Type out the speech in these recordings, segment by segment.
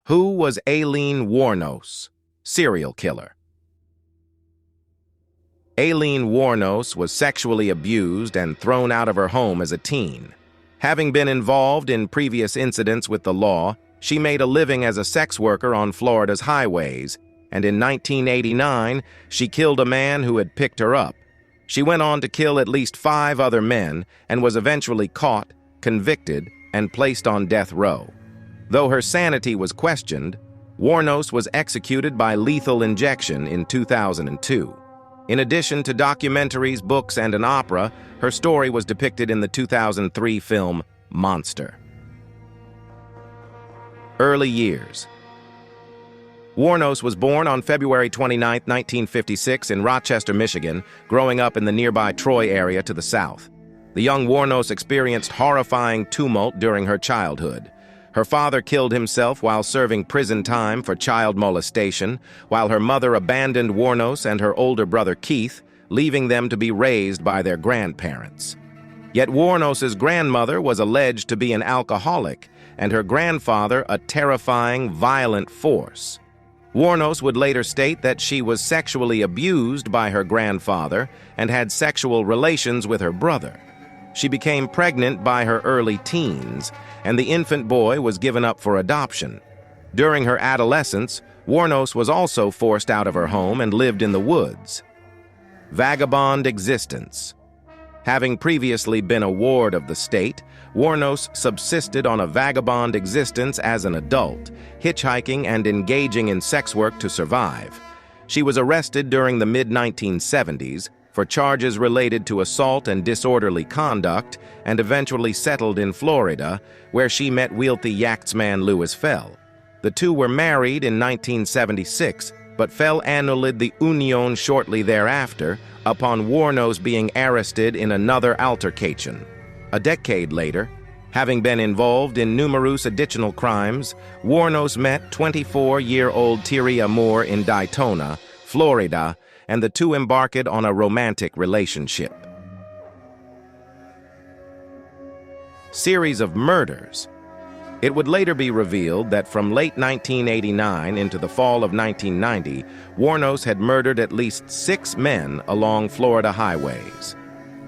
Who was Aileen Wuornos, serial killer? Aileen Wuornos was sexually abused and thrown out of her home as a teen. Having been involved in previous incidents with the law, she made a living as a sex worker on Florida's highways, and in 1989, she killed a man who had picked her up. She went on to kill at least 5 other men and was eventually caught, convicted, and placed on death row. Though her sanity was questioned, Wuornos was executed by lethal injection in 2002. In addition to documentaries, books, and an opera, her story was depicted in the 2003 film Monster. Early years. Wuornos was born on February 29, 1956 in Rochester, Michigan, growing up in the nearby Troy area to the south. The young Wuornos experienced horrifying tumult during her childhood. Her father killed himself while serving prison time for child molestation, while her mother abandoned Wuornos and her older brother Keith, leaving them to be raised by their grandparents. Yet Wuornos's grandmother was alleged to be an alcoholic, and her grandfather a terrifying, violent force. Wuornos would later state that she was sexually abused by her grandfather and had sexual relations with her brother. She became pregnant by her early teens, and the infant boy was given up for adoption. During her adolescence, Wuornos was also forced out of her home and lived in the woods. Vagabond existence. Having previously been a ward of the state, Wuornos subsisted on a vagabond existence as an adult, hitchhiking and engaging in sex work to survive. She was arrested during the mid-1970s for charges related to assault and disorderly conduct, and eventually settled in Florida, where she met wealthy yachtsman Louis Fell. The two were married in 1976, but Fell annulled the union shortly thereafter, upon Wuornos being arrested in another altercation. A decade later, having been involved in numerous additional crimes, Wuornos met 24-year-old Tyria Moore in Daytona, Florida, and the two embarked on a romantic relationship. Series of murders. It would later be revealed that from late 1989 into the fall of 1990, Wuornos had murdered at least 6 men along Florida highways.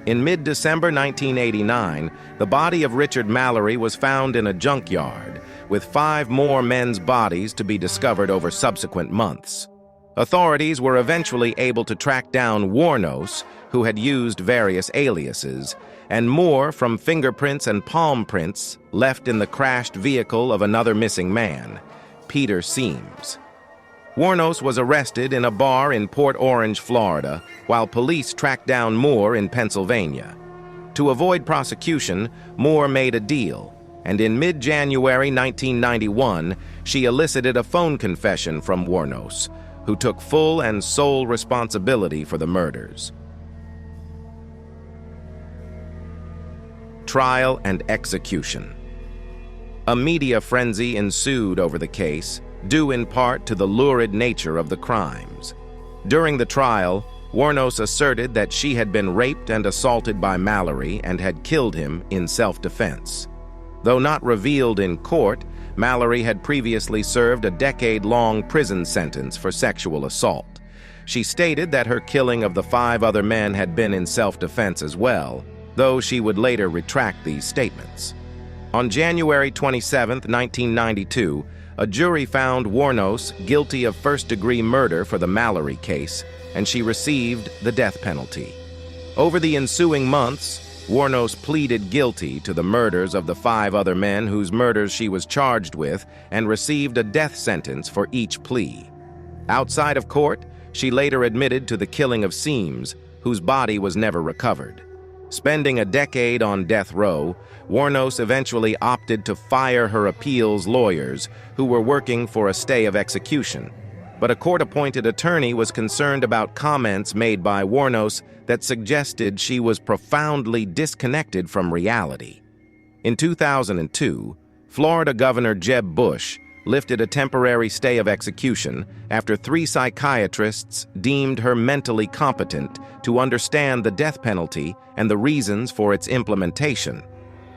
In mid-December 1989, the body of Richard Mallory was found in a junkyard, with 5 more men's bodies to be discovered over subsequent months. Authorities were eventually able to track down Wuornos, who had used various aliases, and more from fingerprints and palm prints left in the crashed vehicle of another missing man, Peter Seams. Wuornos was arrested in a bar in Port Orange, Florida, while police tracked down Moore in Pennsylvania. To avoid prosecution, Moore made a deal, and in mid-January 1991, she elicited a phone confession from Wuornos, who took full and sole responsibility for the murders. Trial and execution. A media frenzy ensued over the case, due in part to the lurid nature of the crimes. During the trial, Wuornos asserted that she had been raped and assaulted by Mallory and had killed him in self-defense. Though not revealed in court, Mallory had previously served a decade-long prison sentence for sexual assault. She stated that her killing of the 5 other men had been in self-defense as well, though she would later retract these statements. On January 27, 1992, a jury found Wuornos guilty of first-degree murder for the Mallory case, and she received the death penalty. Over the ensuing months, Wuornos pleaded guilty to the murders of the 5 other men whose murders she was charged with and received a death sentence for each plea. Outside of court, she later admitted to the killing of Seams, whose body was never recovered. Spending a decade on death row, Wuornos eventually opted to fire her appeals lawyers, who were working for a stay of execution. But a court-appointed attorney was concerned about comments made by Wuornos that suggested she was profoundly disconnected from reality. In 2002, Florida Governor Jeb Bush lifted a temporary stay of execution after 3 psychiatrists deemed her mentally competent to understand the death penalty and the reasons for its implementation.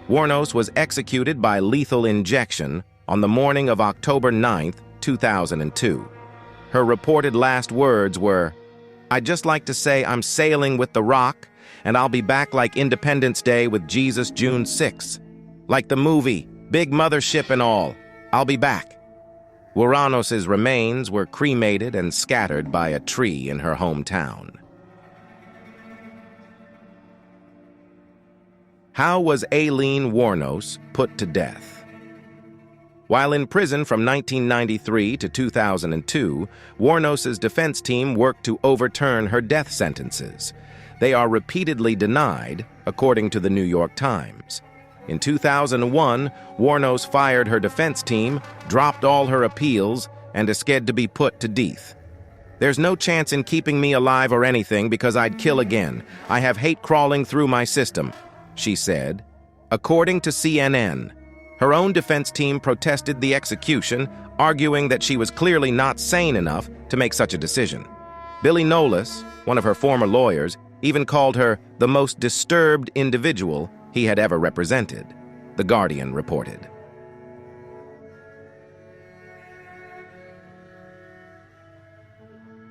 Wuornos was executed by lethal injection on the morning of October 9, 2002. Her reported last words were, "I'd just like to say I'm sailing with the Rock, and I'll be back like Independence Day with Jesus June 6. Like the movie, big mothership and all. I'll be back." Wuornos' remains were cremated and scattered by a tree in her hometown. How was Aileen Wuornos put to death? While in prison from 1993 to 2002, Wuornos' defense team worked to overturn her death sentences. They are repeatedly denied, according to the New York Times. In 2001, Wuornos fired her defense team, dropped all her appeals, and is scheduled to be put to death. "There's no chance in keeping me alive or anything because I'd kill again. I have hate crawling through my system," she said. According to CNN, her own defense team protested the execution, arguing that she was clearly not sane enough to make such a decision. Billy Nolis, one of her former lawyers, even called her the most disturbed individual he had ever represented, The Guardian reported.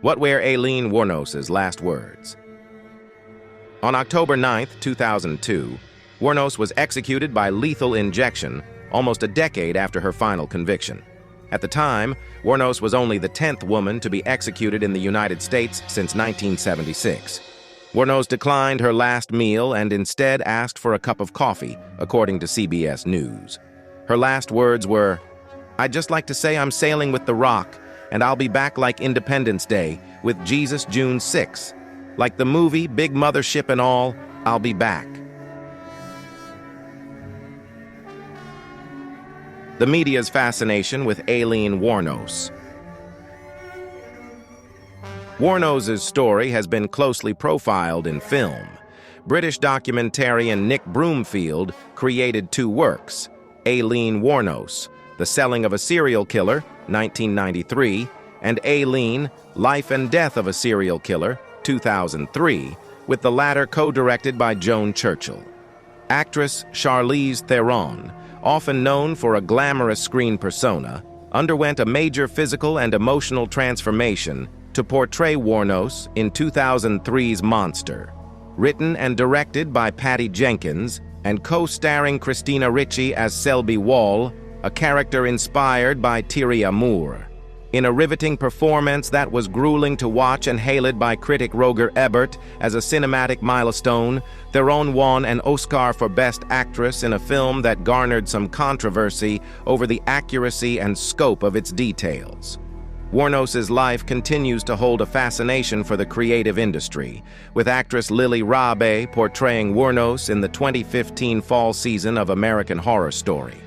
What were Aileen Wuornos' last words? On October 9, 2002, Wuornos was executed by lethal injection almost a decade after her final conviction. At the time, Wuornos was only the 10th woman to be executed in the United States since 1976. Wuornos declined her last meal and instead asked for a cup of coffee, according to CBS News. Her last words were, "I'd just like to say I'm sailing with the Rock, and I'll be back like Independence Day with Jesus June 6. Like the movie, big mothership and all, I'll be back." The media's fascination with Aileen Wuornos. Wuornos' story has been closely profiled in film. British documentarian Nick Broomfield created two works, Aileen Wuornos, The Selling of a Serial Killer, 1993, and Aileen, Life and Death of a Serial Killer, 2003, with the latter co-directed by Joan Churchill. Actress Charlize Theron, often known for a glamorous screen persona, underwent a major physical and emotional transformation to portray Wuornos in 2003's Monster. Written and directed by Patty Jenkins and co-starring Christina Ricci as Selby Wall, a character inspired by Thierry Amour. In a riveting performance that was grueling to watch and hailed by critic Roger Ebert as a cinematic milestone, Theron won an Oscar for Best Actress in a film that garnered some controversy over the accuracy and scope of its details. Wuornos' life continues to hold a fascination for the creative industry, with actress Lily Rabe portraying Wuornos in the 2015 fall season of American Horror Story.